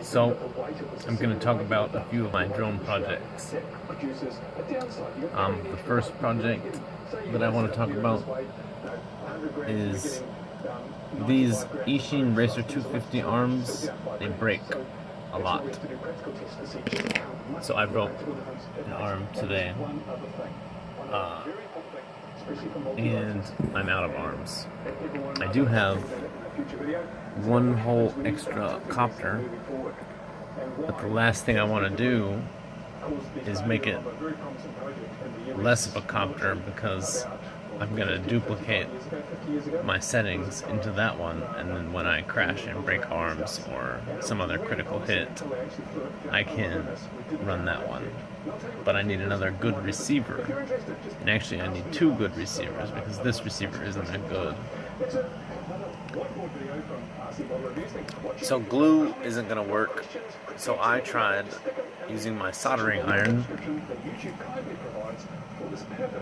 So, I'm going to talk about a few of my drone projects. The first project that I want to talk about is these Eachine Racer 250 arms. They break a lot. So I broke an arm today, and I'm out of arms. I do have one whole extra copter, but the last thing I want to do is make it less of a copter, because I'm going to duplicate my settings into that one, and then when I crash and break arms or some other critical hit, I can run that one. But I need another good receiver, and actually I need two good receivers, because this receiver isn't that good. So glue isn't going to work, so I tried using my soldering iron,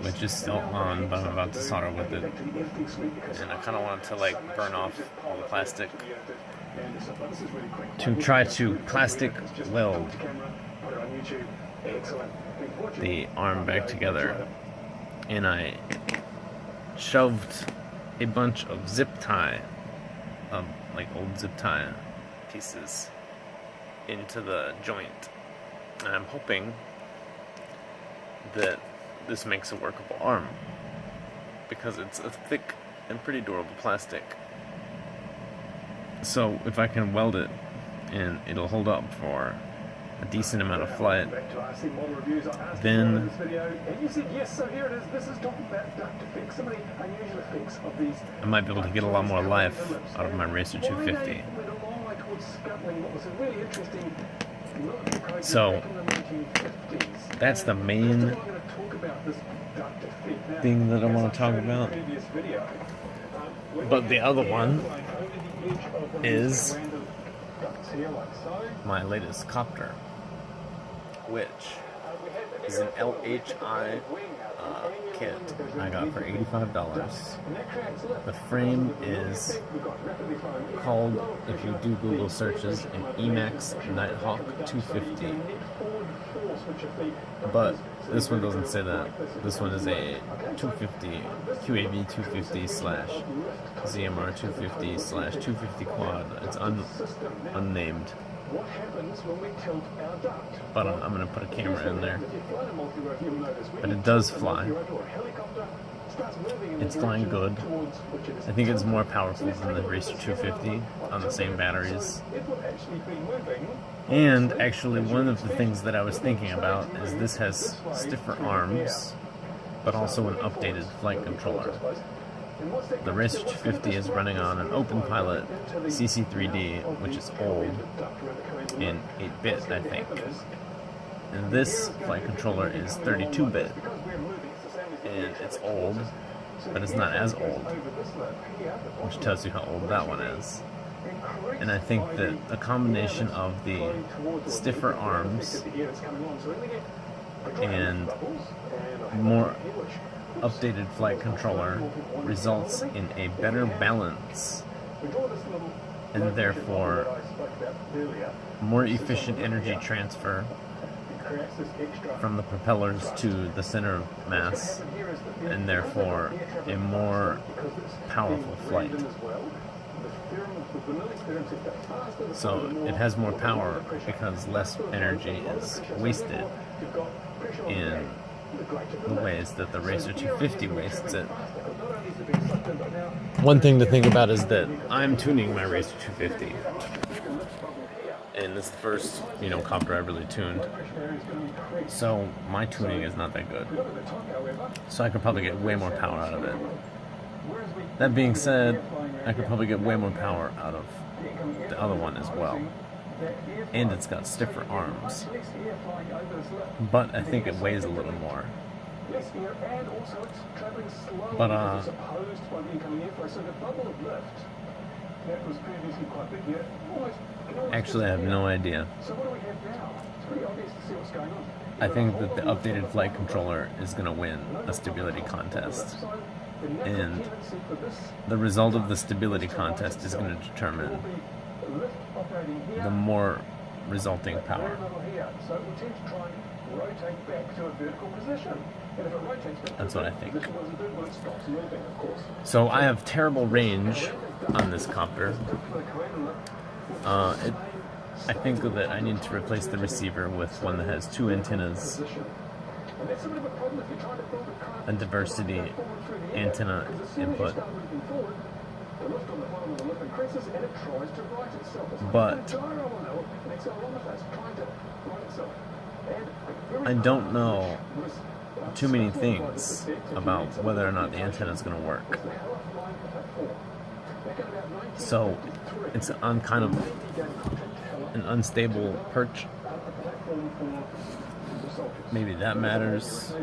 which is still on, but I'm about to solder with it, and I kind of want to burn off all the plastic to try to plastic weld the arm back together. And I shoved a bunch of zip tie, old zip tie pieces, into the joint, and I'm hoping that this makes a workable arm, because it's a thick and pretty durable plastic. So if I can weld it and it'll hold up for a decent amount of flight, then I might be able to get a lot more life out of my Racer 250. So that's the main thing that I want to talk about. But the other one is my latest copter, which is an LHI kit I got for $85. The frame is called, if you do Google searches, an Emax Nighthawk 250. But this one doesn't say that. This one is a 250, QAV 250 slash ZMR 250 slash 250 quad. It's unnamed. But I'm going to put a camera in there. But it does fly. It's flying good. I think it's more powerful than the Racer 250 on the same batteries. And actually, one of the things that I was thinking about is this has stiffer arms, but also an updated flight controller. The Racer 250 is running on an OpenPilot CC3D, which is old, in 8-bit, I think. And this flight controller is 32-bit, and it's old, but it's not as old, which tells you how old that one is. And I think that a combination of the stiffer arms and more updated flight controller results in a better balance, and therefore more efficient energy transfer from the propellers to the center of mass, and therefore a more powerful flight. So it has more power because less energy is wasted in the ways that the Racer 250 wastes it. One thing to think about is that I'm tuning my Racer 250, and this is the first, copter I really tuned. So my tuning is not that good. So I could probably get way more power out of it. That being said, I could probably get way more power out of the other one as well. And it's got stiffer arms. But I think it weighs a little more. But actually, I have no idea. I think that the updated flight controller is going to win a stability contest. And the result of the stability contest is going to determine the more resulting power. That's what I think. So I have terrible range on this copter. I think that I need to replace the receiver with one that has 2 antennas, a diversity antenna input. But I don't know too many things about whether or not the antenna is going to work. So it's on kind of an unstable perch. Maybe that matters.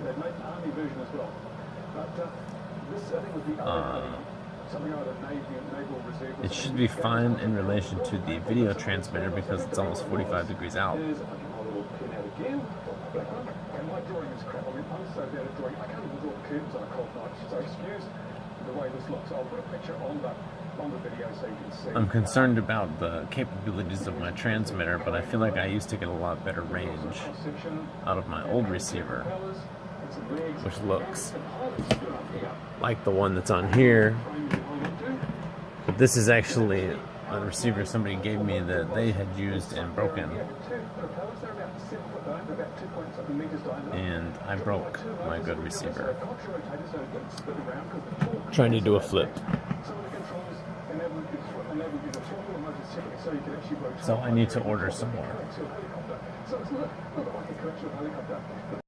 It should be fine in relation to the video transmitter because it's almost 45 degrees out. I'm concerned about the capabilities of my transmitter, but I feel like I used to get a lot better range out of my old receiver, which looks like the one that's on here. But this is actually a receiver somebody gave me that they had used and broken. And I broke my good receiver trying to do a flip. So I need to order some more.